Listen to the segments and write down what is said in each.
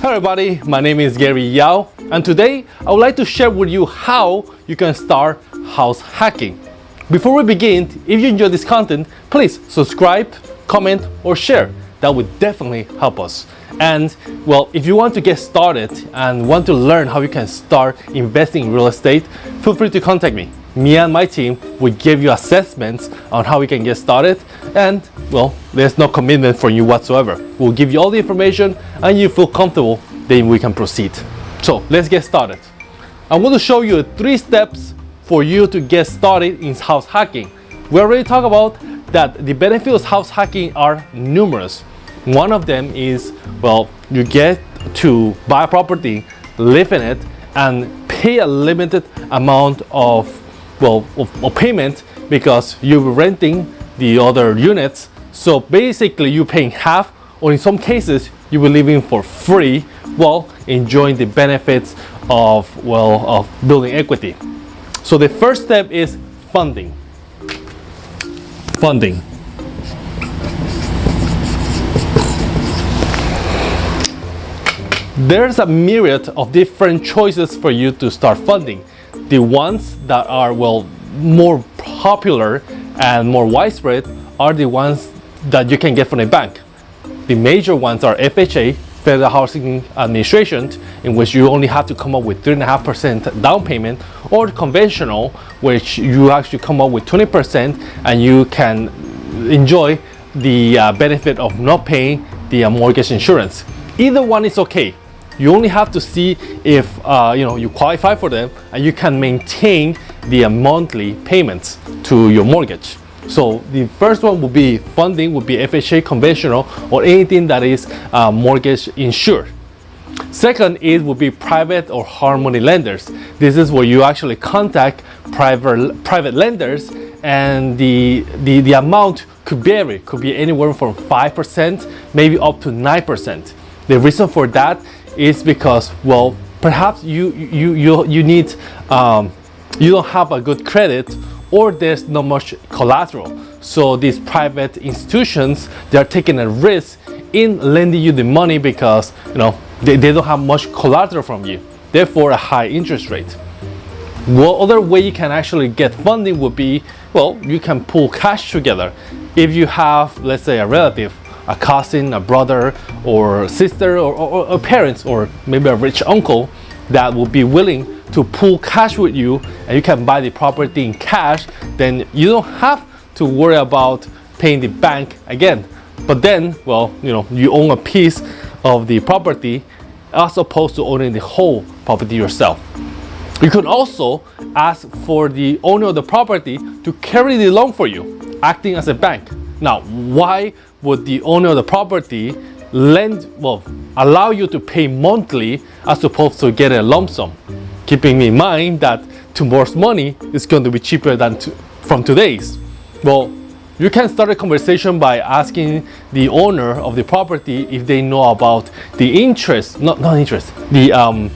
Hi everybody, my name is Gary Yao, and today I would like to share with you how you can start house hacking. Before we begin, if you enjoy this content, please subscribe, comment, or share. That would definitely help us. And well, if you want to get started and want to learn how you can start investing in real estate, feel free to contact me. Me and my team will give you assessments on how we can get started, and well, there's no commitment for you whatsoever. We'll give you all the information and you feel comfortable, then we can proceed. So let's get started. I'm going to show you 3 steps for you to get started in house hacking. We already talked about that the benefits of house hacking are numerous. One of them is, well, you get to buy a property, live in it, and pay a limited amount of payment because you're renting the other units. So basically you're paying half, or in some cases you will living for free while enjoying the benefits of building equity. So the first step is funding. There's a myriad of different choices for you to start funding. The ones that are more popular and more widespread are the ones that you can get from a bank. The major ones are FHA, Federal Housing Administration, in which you only have to come up with 3.5% down payment, or conventional, which you actually come up with 20% and you can enjoy the benefit of not paying the mortgage insurance. Either one is okay. You only have to see if you qualify for them and you can maintain the monthly payments to your mortgage. So the first one would be funding, would be FHA, conventional, or anything that is mortgage insured. Second is would be private or hard money lenders. This is where you actually contact private lenders, and the amount could vary, could be anywhere from 5% maybe up to 9%. The reason for that is because, well, perhaps you need you don't have a good credit, or there's not much collateral. So these private institutions, they are taking a risk in lending you the money because they don't have much collateral from you, therefore a high interest rate. What other way you can actually get funding would be, well, you can pull cash together. If you have, let's say, a relative, a cousin, a brother or sister, or parents, or maybe a rich uncle that will be willing to pull cash with you, and you can buy the property in cash, then you don't have to worry about paying the bank again. But then, you own a piece of the property as opposed to owning the whole property yourself. You could also ask for the owner of the property to carry the loan for you, acting as a bank. Now, why would the owner of the property allow you to pay monthly as opposed to get a lump sum? Keeping in mind that tomorrow's money is going to be cheaper than from today's. Well, you can start a conversation by asking the owner of the property if they know about the the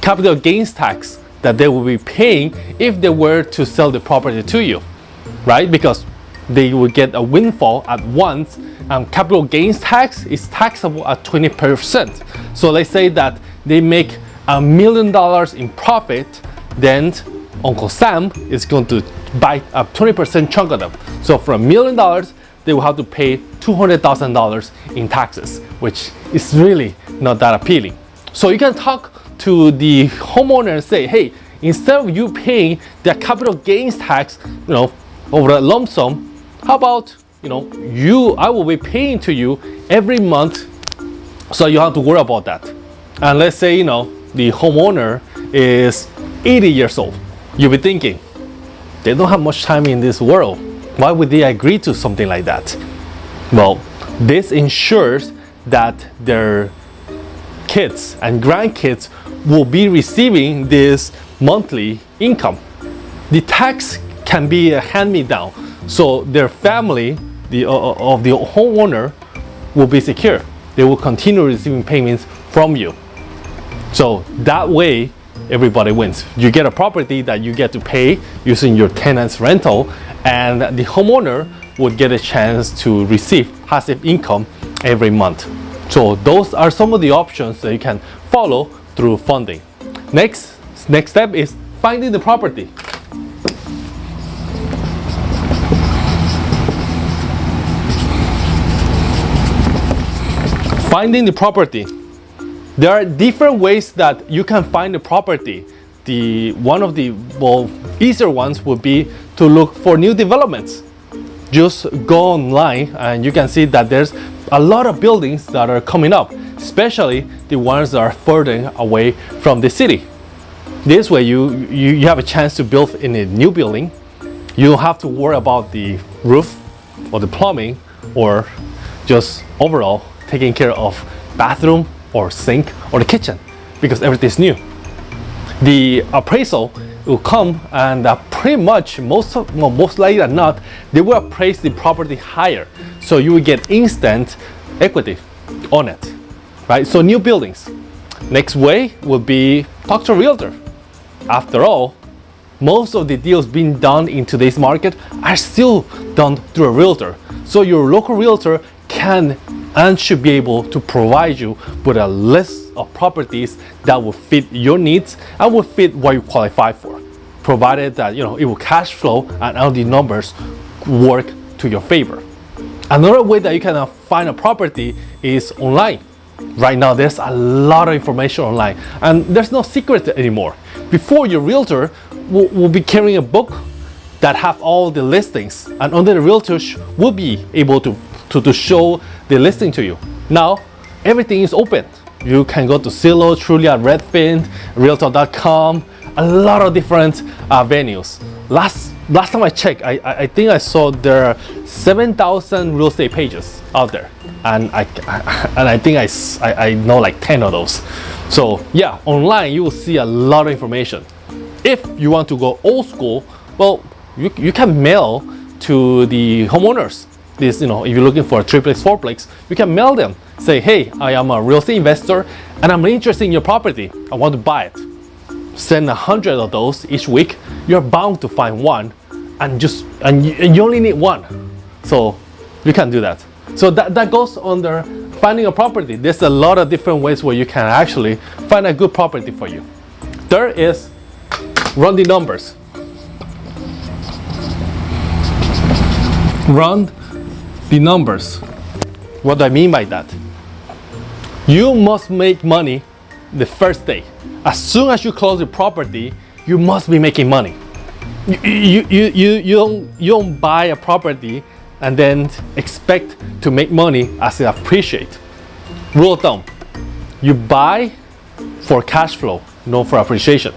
capital gains tax that they will be paying if they were to sell the property to you, right? Because they will get a windfall at once. Capital gains tax is taxable at 20%. So let's say that they make $1 million in profit, then Uncle Sam is going to buy a 20% chunk of them. So for $1 million, they will have to pay $200,000 in taxes, which is really not that appealing. So you can talk to the homeowner and say, hey, instead of you paying the capital gains tax, over a lump sum, how about I will be paying to you every month, so you don't have to worry about that. And let's say the homeowner is 80 years old. You'll be thinking, they don't have much time in this world. Why would they agree to something like that? Well, this ensures that their kids and grandkids will be receiving this monthly income. The tax can be a hand-me-down, so their family of the homeowner will be secure. They will continue receiving payments from you. So that way, everybody wins. You get a property that you get to pay using your tenant's rental, and the homeowner would get a chance to receive passive income every month. So those are some of the options that you can follow through funding. Next step is finding the property. Finding the property. There are different ways that you can find the property. One of the easier ones would be to look for new developments. Just go online and you can see that there's a lot of buildings that are coming up, especially the ones that are further away from the city. This way you have a chance to build in a new building. You don't have to worry about the roof or the plumbing or just overall taking care of bathroom or sink or the kitchen because everything's new. The appraisal will come and pretty much most likely than not, they will appraise the property higher. So you will get instant equity on it, right? So new buildings. Next way would be talk to a realtor. After all, most of the deals being done in today's market are still done through a realtor. So your local realtor can and should be able to provide you with a list of properties that will fit your needs and will fit what you qualify for, provided that it will cash flow and all the numbers work to your favor. Another way that you can find a property is online. Right now there's a lot of information online and there's no secret anymore. Before, your realtor will be carrying a book that have all the listings, and only the realtor will be able to show the listing to you. Now everything is open. You can go to Zillow, Trulia, Redfin, Realtor.com, a lot of different venues. Last time I checked, I think I saw there are 7,000 real estate pages out there, and I think I know like 10 of those. So yeah, online you will see a lot of information. If you want to go old school, well, you can mail to the homeowners. If you're looking for a triplex, fourplex, you can mail them. Say, hey, I am a real estate investor and I'm interested in your property. I want to buy it. Send 100 of those each week. You're bound to find one, and you only need one. So you can do that. So that goes under finding a property. There's a lot of different ways where you can actually find a good property for you. Third is run the numbers. Run the numbers. What do I mean by that? You must make money the first day. As soon as you close the property, you must be making money. You don't buy a property and then expect to make money as it appreciates. Rule of thumb: you buy for cash flow, not for appreciation.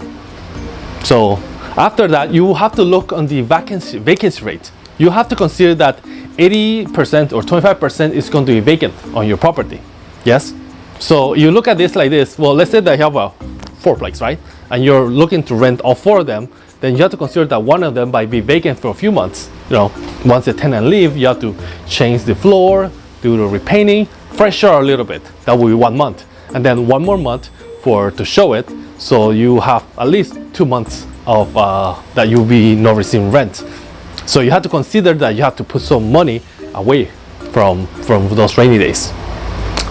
So after that, you have to look on the vacancy rate. You have to consider that 80% or 25% is going to be vacant on your property. Yes? So you look at this like this. Well, let's say that you have a fourplex, right? And you're looking to rent all four of them. Then you have to consider that one of them might be vacant for a few months. Once the tenant leaves, you have to change the floor, do the repainting, freshen a little bit. That will be 1 month. And then 1 more month to show it. So you have at least 2 months of that you'll be not receiving rent. So you have to consider that you have to put some money away from those rainy days.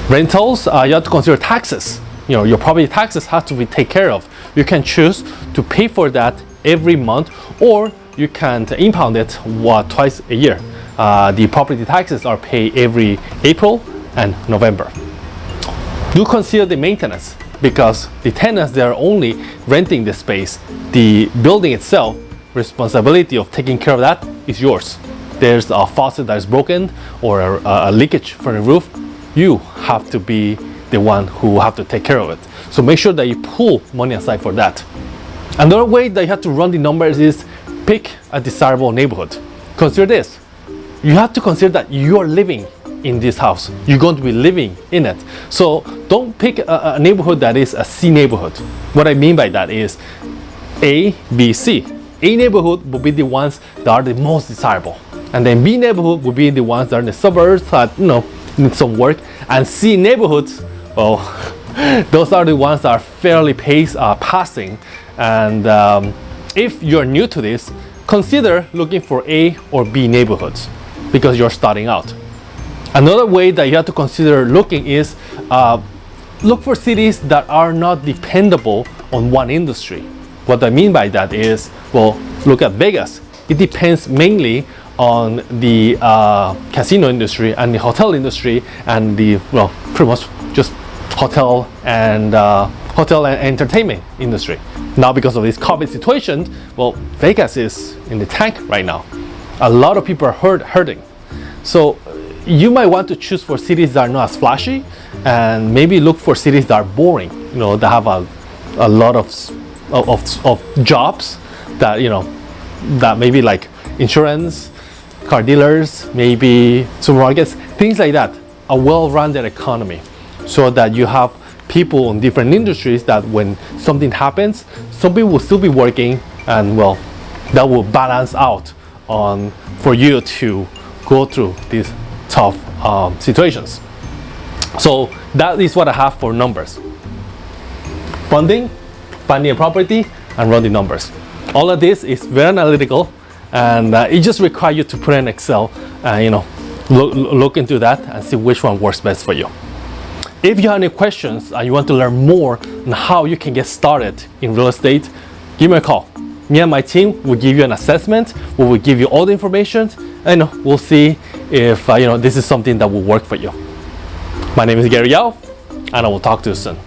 Rentals, you have to consider taxes. Your property taxes have to be taken care of. You can choose to pay for that every month, or you can impound it twice a year. The property taxes are paid every April and November. Do consider the maintenance, because the tenants, they are only renting the space. The building itself, responsibility of taking care of that is yours. There's a faucet that is broken or a leakage from the roof, you have to be the one who have to take care of it. So make sure that you pull money aside for that. Another way that you have to run the numbers is pick a desirable neighborhood. Consider this: you have to consider that you are living in this house. You're going to be living in it. So don't pick a neighborhood that is a C neighborhood. What I mean by that is A, B, C. A neighborhood will be the ones that are the most desirable, and then B neighborhood will be the ones that are in the suburbs that need some work, and C neighborhoods, well, those are the ones that are fairly passing. And if you're new to this, consider looking for A or B neighborhoods because you're starting out. Another way that you have to consider looking is look for cities that are not dependable on one industry. What I mean by that is, well, look at Vegas. It depends mainly on the casino industry and the hotel industry and the, well, pretty much just hotel and entertainment industry. Now, because of this COVID situation, well, Vegas is in the tank right now. A lot of people are hurting. So you might want to choose for cities that are not as flashy, and maybe look for cities that are boring, you know, that have a lot of jobs that, you know, that maybe like insurance, car dealers, maybe supermarkets, things like that. A well-rounded economy, so that you have people in different industries that when something happens, some people will still be working, and well, that will balance out on for you to go through these tough situations. So that is what I have for numbers: funding, finding a property, and run the numbers. All of this is very analytical, and it just requires you to put in Excel and, you know, look into that and see which one works best for you. If you have any questions and you want to learn more on how you can get started in real estate, give me a call. Me and my team will give you an assessment. We will give you all the information, and we'll see if this is something that will work for you. My name is Gary Yao, and I will talk to you soon.